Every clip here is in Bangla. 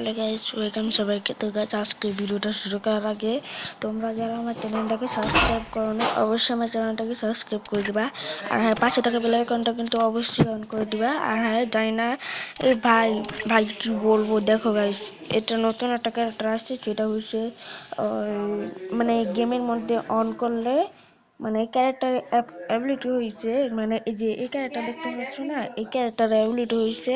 হ্যালো গাইস, ওয়েলকাম সবাইকে। তো গাইস, আজকে ভিডিওটা শুরু করার আগে তোমরা যারা আমার চ্যানেলটাকে সাবস্ক্রাইব করো না, অবশ্যই আমার চ্যানেলটাকে সাবস্ক্রাইব করে দিবা। আর হ্যাঁ, পাশে থাকা বেল আইকনটা কিন্তু অবশ্যই অন করে দিবা। আর হ্যাঁ, জানি না এই ভাই ভাই কি বলবো, দেখো গাইস, এটা নতুন একটা ক্যারেক্টার আসছে, সেটা হচ্ছে মানে গেমের মধ্যে অন করলে মানে ক্যারেক্টার অ্যাবিলিটি হয়েছে, মানে এই যে এই ক্যারেক্টার দেখতে পাচ্ছ না, এই ক্যারেক্টার অ্যাবিলিটি হয়েছে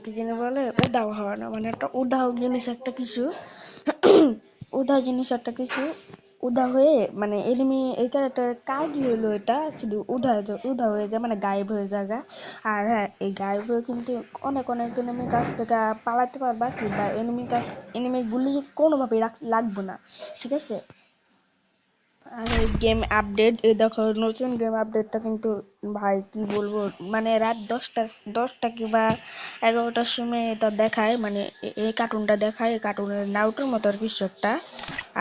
কি জানি বলে, উদাও হওয়া না, মানে একটা উদাও জিনিস একটা কিছু উদাও জিনিস একটা কিছু উদা হয়ে, মানে এনিমি এই ক্যারেক্টারের কাজই হলো এটা শুধু উদা হয়ে যায়, মানে গায়েব হয়ে যায়। আর হ্যাঁ, এই গায়েব হয়ে কিন্তু অনেক অনেক এনিমির কাছ থেকে পালাতে পারবা, কিংবা এনিমি গুলি কোনোভাবেই লাগবে না, ঠিক আছে। আর এই গেম আপডেট, এই দেখো নতুন গেম আপডেটটা কিন্তু ভাই কি বলবো, মানে রাত 10টা কিংবা 11টার সময় এটা দেখায়, মানে এই কার্টুনটা দেখায়, এই কার্টুনের নাউটের মতো আর কিছু একটা।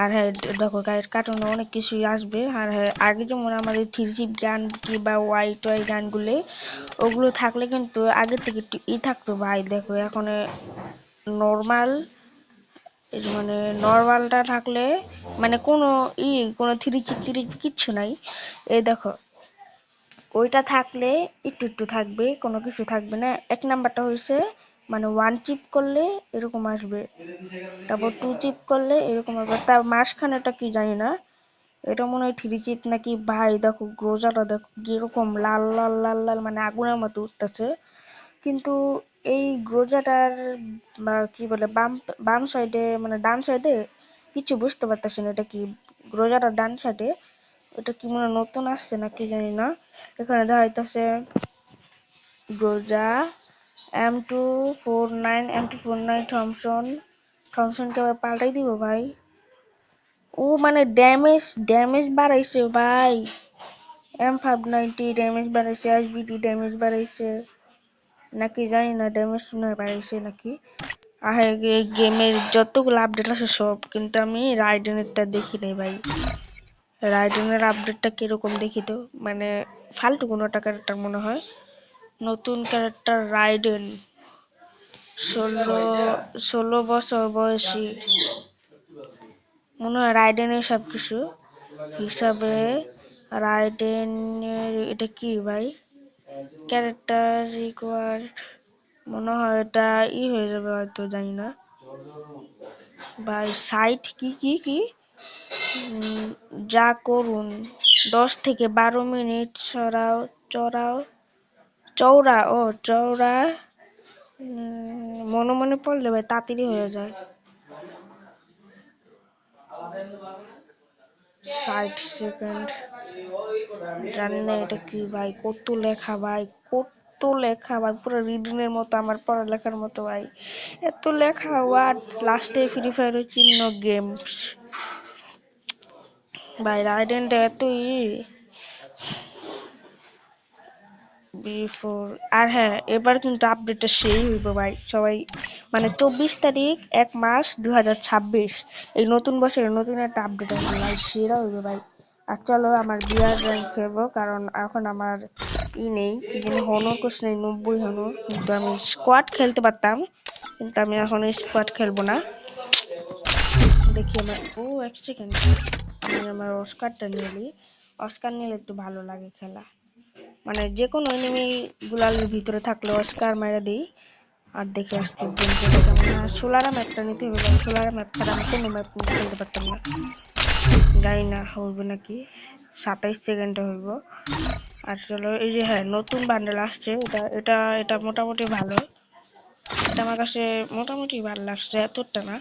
আর হ্যাঁ, দেখো কার্টুনে অনেক কিছুই আসবে। আর হ্যাঁ, আগে যেমন আমাদের থ্রি জিপ গান কিংবা ওয়াই টয় গানগুলি ওগুলো থাকলে কিন্তু আগের থেকে একটু থাকতো ভাই, দেখো এখন নর্মাল, মানে নর্মালটা থাকলে মানে কোনো থ্রি কিচ্ছু নাই। এই দেখো, ওইটা থাকলে একটু একটু থাকবে, কোনো কিছু থাকবে না। এক নাম্বারটা হয়েছে মানে ওয়ান চিপ করলে এরকম আসবে, তারপর টু চিপ করলে এরকম আসবে, তার মাঝখানেটা কি জানি না, এটা মনে হয় থ্রি চিপ নাকি। ভাই দেখো গ্রোজাটা দেখো কিরকম লাল লাল লাল লাল, মানে আগুনের মতো উঠতেছে। কিন্তু এই গ্রোজাটার বা কি বলে বাম বাম সাইডে, মানে ডান সাইডে কিছু বুঝতে পারতেছি না, এটা কি গ্রোজাটার ডান সাইডে, এটা কি মনে নতুন আসছে না কি জানি না। এখানে দেখা যাইতেছে গ্রোজা M249 থমসনকে আবার পাল্টাই দিব ভাই। ও মানে ড্যামেজ বাড়াইছে ভাই, M590 ড্যামেজ বাড়াইছে, SBD ড্যামেজ বাড়াইছে নাকি জানি না, ড্যামেজ নয় বাড়াইছে নাকি। আর গেমের যতগুলো আপডেট আছে সব, কিন্তু আমি রাইডেনেরটা দেখি নাই ভাই। রাইডেনের আপডেটটা কিরকম দেখি তো, মানে ফালতু কোনো একটা ক্যারেক্টার মনে হয়। নতুন ক্যারেক্টার রাইডেন, 16 বছর বয়সী মনে হয় রাইডেনের সবকিছু হিসাবে। রাইডেনের এটা কি ভাই, ক্যারেক্টার রিকোয়ার্ড, মনে হয় এটা হয়ে যাবে হয়তো, জানি না ভাই। সাইট কি কি কি যা করুন 10 থেকে 12 মিনিট চওড়া মনে মনে পড়লে ভাই তাড়াতাড়ি হয়ে যায়। 60 সেকেন্ড, জানি না এটা কি ভাই, কত লেখা ভাই, কত লেখা ভাই, পুরো রিডিং এর মতো, আমার পড়ালেখার মতো ভাই, এত লেখা ওয়ার্ড। লাস্টে ফ্রি ফায়ারের চিহ্ন গেমস ভাই, রাইডেনটা এতই বিফোর। আর হ্যাঁ, এবার কিন্তু আপডেটটা সেই হইব ভাই, সবাই মানে 24 তারিখ 1 মাস 2026, এই নতুন বছরের নতুন একটা আপডেট আসবে ভাই, সেরা হইবে ভাই। আর চলো আমার বিয়ার র্যাঙ্ক খেলবো, কারণ এখন আমার নেই, কি জানি হনর কোর্স নেই, 90 হনর, কিন্তু আমি স্কোয়াড খেলতে পারতাম, কিন্তু আমি এখন স্কোয়াড খেলবো না। দেখি আমার 1 সেকেন্ড, আমি আমার অস্কারটা নিয়ে নিই। অস্কার নিলে একটু ভালো লাগে খেলা, মানে যে কোনো এনিমি গুলালের ভিতরে থাকলে অস্কার মেরে দিই। আর দেখি আজকে গেম প্লেটা কেমন। আর সোলারা ম্যাপটা নিতে হবে, সোলারা ম্যাপ ছাড়া আমি কোনো ম্যাপ খেলতে পারতাম না, জানি না হইবে নাকি। 27 সেকেন্ডে হইব। আর চলো, এই যে হ্যাঁ, নতুন বান্ডেল আসছে, এটা এটা এটা মোটামুটি ভালো, এটা আমার কাছে মোটামুটি ভালো লাগছে, এতটা না।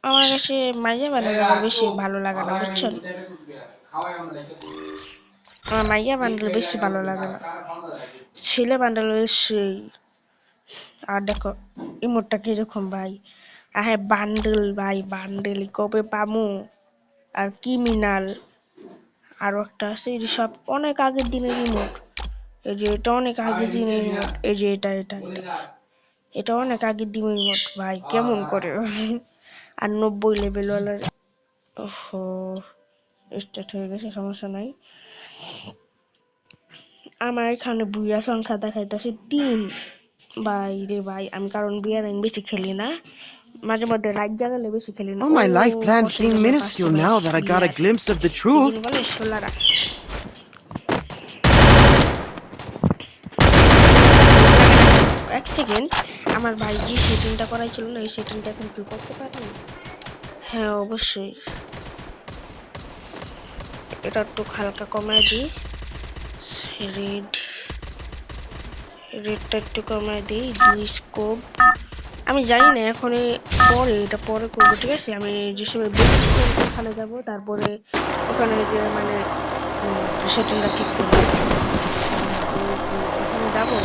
আমার কাছে মাইয়া বান্ডেল আমার বেশি ভালো লাগে না, বুঝছেন, আমার মাইয়া বান্ডেল বেশি ভালো লাগে না, ছেলে বান্ডেল সেই। আর দেখো ইমোটটা কিরকম ভাই, আর হ্যাঁ বান্ডেল ভাই, বান্ডেল কবে পামু। আর ক্রিমিনাল, আরো একটা আছে, এই যে সব অনেক আগের দিনের ইমোট, এই যে এটা অনেক আগের দিনের ইমোট, এই যে এটা এটা এটা এটা অনেক আগের দিনের ইমোট ভাই, কেমন করে আর 90 লেভেল ওয়ালা। ওহো, স্টার্ট হয়ে গেছে, সমস্যা নাই। আমার এখানে বুইয়া সংখ্যা দেখাইতেছে 3, ভাই রে ভাই, আমি কারণ বিয়ার বেশি খেলি না, মাঝে মধ্যে রাত জাগালে বেশি খেলি না। Oh, O my life plans বটের seem জন্য পাচ্ছে minuscule ভাই now that I got a beer, glimpse of the কি truth. যেন বলে সোলারা। এক সেকেন্ড, আমার ভাই যে সেটিংটা করাই ছিল না, এই সেটিংটা এখন কি করতে পারি? হ্যাঁ অবশ্যই, এটা একটু হালকা কমায় দিই, রেড, রেডটা একটু কমায় দিই, দুই স্কোপ। আমি জানি না এখন পরে, এটা পরে করবো, ঠিক আছে? আমি যে সময় ওখানে যাবো, তারপরে ওখানে যে মানে সেটিংটা ঠিক করবো, ওখানে যাবো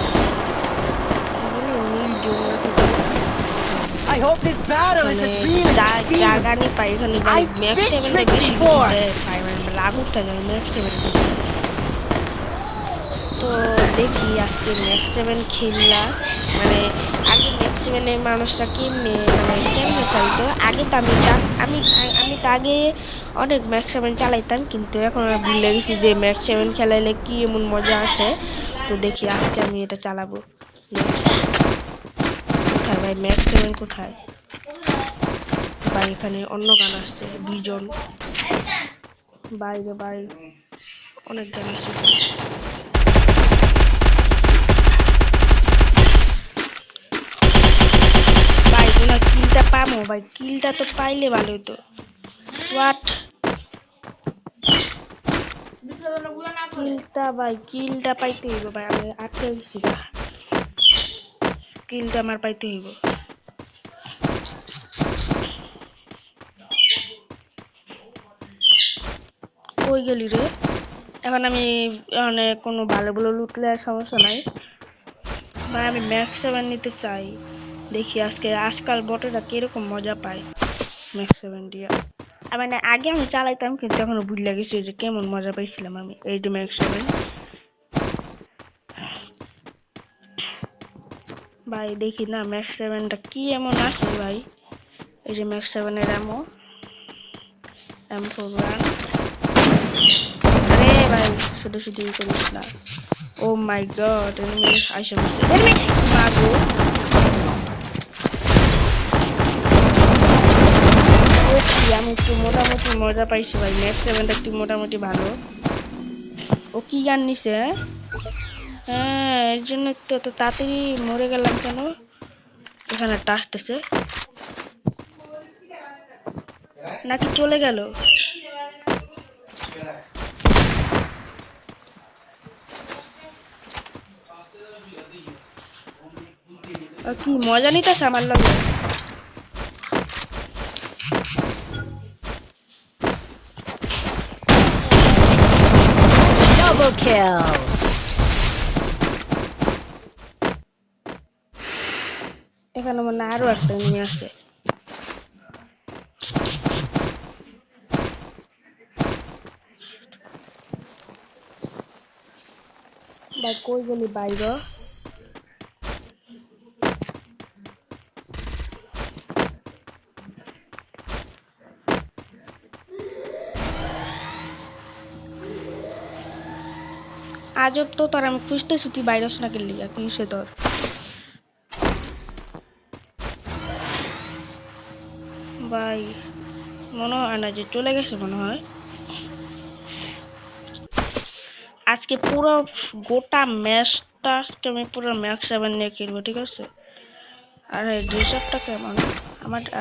নীল জন্য। I hope this battle is as real as it feels. জাগানি পাই এখানে ভাই, I've ম্যাক্স been 7টা tricked বেশি before. পাই, মানে লাভ উঠতে যায় ম্যাক্স 7। তো দেখি আজকে ম্যাক্স 7 খেললা, মানে আগে ম্যাক্স 7 মানুষরা কেমনে মানে কেমনে খেলতো, আগে তো আমি আমি তো আগে অনেক ম্যাক্স 7 চালাইতাম, কিন্তু এখন আমি ভুলে গেছি যে ম্যাক্স 7 খেলাইলে কি এমন মজা আসে। তো দেখি আজকে আমি এটা চালাবো। কোথায় ভাই ম্যাক্স 7 কোথায় ভাই? এখানে অন্য গান আসছে, বিজন, বাইরে ভাই অনেক গান আসছে। ভাই তোলা কিলটা পামো ভাই, কিলটা তো পাইলে ভালো হতো। হোয়াট কিলটা ভাই, কিলটা পাইতে হইব ভাই, আমি আটকে গেছি গা, কিলটা আমার পাইতে হইব। কই গেলি রে? এখন আমি মানে কোনো ভালো ভালো লুটলে আর সমস্যা নাই ভাই, আমি ম্যাক্স 7 নিতে চাই। দেখি আজকে আজকাল বটেরা কিরকম মজা পায় ম্যাক্স 7 দিয়া। মানে আগে আমি চালাইতাম, কিন্তু এখনো ভুলে গেছি যে কেমন মজা পাইছিলাম আমি এই যে ম্যাক্স 7। ভাই দেখি না ম্যাক্স 7টা কি এমন আছে ভাই, এই যে ম্যাক্স 7 এর M41। আরে ভাই শুধু শুধু করিস না। ও মাই গড, এনিমি আইসা বসে, এনিমি মাগো। আমি একটু মোটামুটি মজা পাইছি ভাই, ম্যাক্স 7টা একটু মোটামুটি ভালো। ও কি গান নিছে? হ্যাঁ এর জন্য তো এত তাড়াতাড়ি মরে গেলাম কেন? এখানে একটা আসতেছে, নাকি চলে গেল? কি মজা নিতেছে আমার লগে? Double kill. এখানে মনে আরো একটা এনিমি আছে। ভাই কই গেলি বাইরে? আজব তো, তোর আমি খুঁজতেছি, তুই বাইরস না গেলি, কি সে তোর? ভাই মনে হয় না যে চলে গেছে, মনে হয় আজকে পুরো গোটা ম্যাচটা আজকে আমি পুরো ম্যাক্স 7 নিয়ে খেলবো, ঠিক আছে? আর এই ড্রেস আপটা কেমন?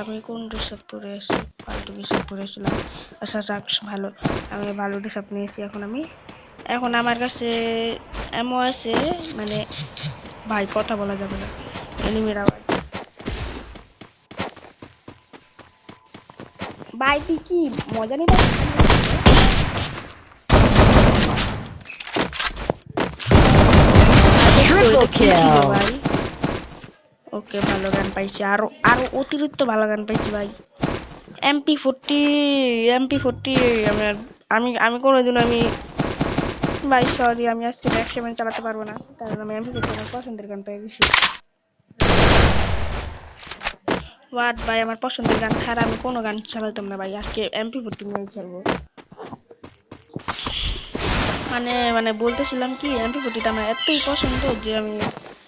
আমি কোন ড্রেস আপ পরে আছি? ফালতু ড্রেস আপ পরেছিলাম। আচ্ছা যাক ভালো, আমি ভালো ড্রেস আপ নিয়েছি। এখন আমার কাছে এমও আছে, মানে ভাই কথা বলা যাবে না, এনিমির আওয়াজ। ভাই তুই কি মজা নিতে Triple kill. ভাই? ওকে ভালো গান পাইছি, আরো আরো অতিরিক্ত ভালো গান পাইছি ভাই। MP40, MP40। আমি আমি আমি কোনোদিন আমি ভাই সরি, আমি আজকে ম্যাক্স 7 চালাতে পারবো না, কারণ আমি MP40 আমার পছন্দের গান পেয়ে গেছি। হোয়াট ভাই, আমার পছন্দের গান ছাড়া আমি কোনো গান চালাতাম না ভাই, আজকে MP40 নিয়ে খেলবো। মানে মানে বলতেছিলাম কি, MP40টা আমার এতই পছন্দ যে আমি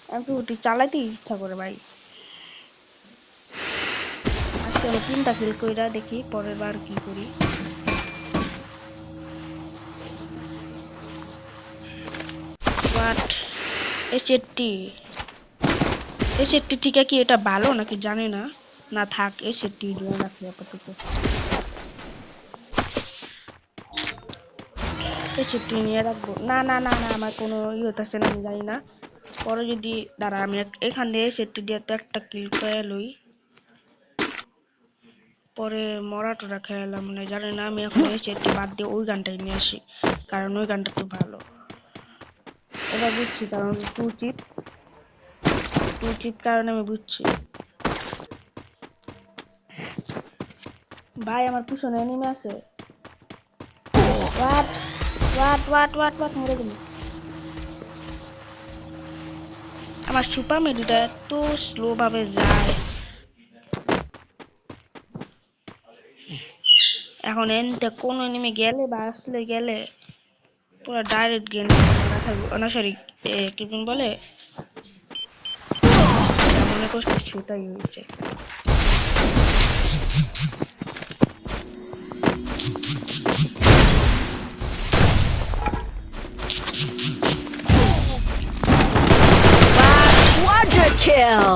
MP40 চালাইতে ইচ্ছা করে ভাই। আজকে আমি 3টা কিল কইরা দেখি পরের বার কি করি। বাট এসেটটি ঠিক কি এটা ভালো নাকি জানি না। না থাক এসেটটি নিয়ে রাখি আপাতত। এসেটটি নিয়ে রাখবো। না না না না আমার কোনো হইতাছে না, আমি জানি না। পরে যদি দাঁড়া আমি এখান দিয়ে এসেটটি দিয়ে তো একটা কিল করে লই। পরে মরা টরা খেলাম মানে জানি না, আমি এখন এসেটটি বাদ দিয়ে ওই গানটাই নিয়ে আসি, কারণ ওই গানটা তো ভালো। এটা বুঝছি কারণ টু চিট কারণে আমি বুঝছি। ভাই আমার পিছনে এনিমি আছে। What what what what what মরে গেল। আমার সুপার মেডিটা এত স্লো ভাবে যায়। এখন এনতে কোন এনিমি গেলে বা আসলে গেলে পুরো ডাইরেক্ট গেম না সরি কি বলে মনে করছি সেটাই হয়েছে। Quadra kill.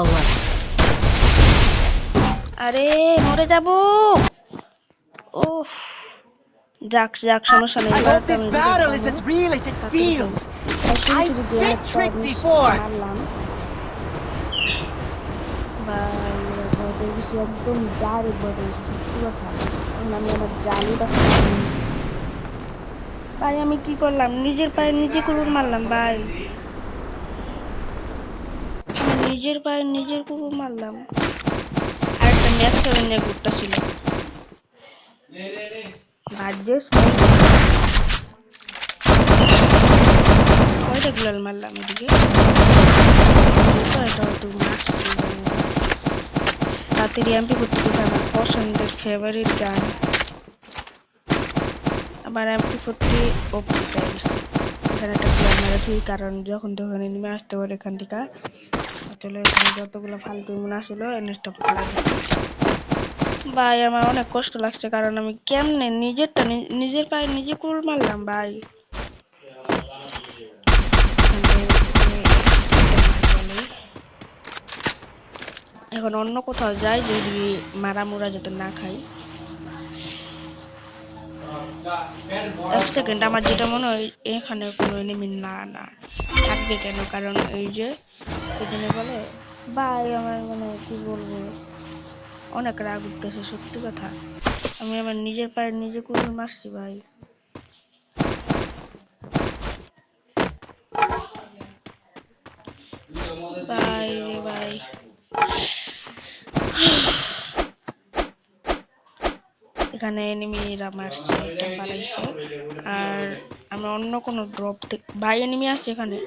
আরে মরে যাব। উফ যাক যাক সমস্যা নেই। I hope this battle is as real as it feels. I've been tricked before. মারলাম কিছু একদম ডাইরেক্ট বলে সত্যি কথা। আমি আমার জালিটা ভাই আমি কি করলাম, নিজের পায়ে নিজে কুকুর মারলাম ভাই। নিজের পায়ে নিজের কুকুর মারলাম। আরেকটা ম্যাচ করে নিয়ে ঘুরতেছিল ভাগ্যেস কয়টা গুলাল মারলাম এদিকে। তাড়াতাড়ি এমপি করতে করতে আমার পছন্দের ফেভারিট গান। আবার MP40 এখানে একটা গুলাল মেরেছি কারণ যখন তখন এনিমে আসতে পারে এখান থেকে। আসলে এখানে যতগুলো ফালতু মনে আসলো এনেসটা পড়া ভাই আমার অনেক কষ্ট লাগছে কারণ আমি কেমনে নিজের পায়ে নিজে কুল মারলাম ভাই। এখন অন্য কোথাও যাই যদি মারামুরা যাতে না খাই। এক সেকেন্ড আমার যেটা মনে হয় এখানে কোনো এনিমি না থাকবে কেন, কারণ এই যে এখানে বলে ভাই আমার মানে কি বলবো অনেক রাগ উঠতেছে সত্যি কথা। আমি আমার নিজের পায়ে নিজে কুকুর মারছি ভাই। ভাই রে ভাই এখানে এনিমিরা মারছে এটা পালাইছে আর আমি অন্য কোনো ড্রপ ভাই এনিমি আছে এখানে,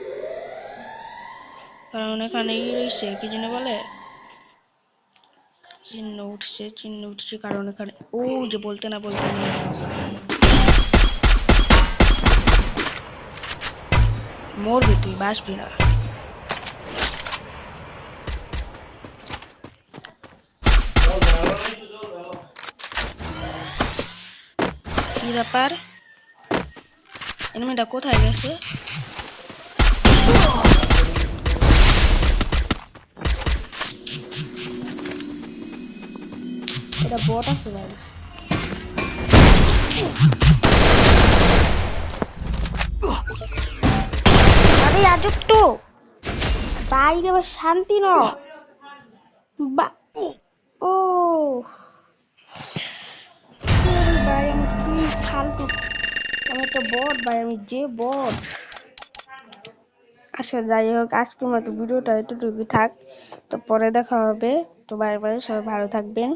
কারণ এখানে রয়েছে কি জানি বলে চিহ্ন উঠছে কারণ এখানে ও যে বলতে না মরবি তুই বাঁচবি না। কি ব্যাপার এনিমিটা কোথায় গেছে? এটা বট আছে ভাই। আরে আজব তো বাইরে আবার শান্তি ন বা ও ভাই আমি কি ফালতু, আমি একটা বট ভাই, আমি যে বট। আচ্ছা যাই হোক আজকের মতো ভিডিওটা এতটুকু থাক, তো পরে দেখা হবে। তো বাই বাই, সবাই ভালো থাকবেন।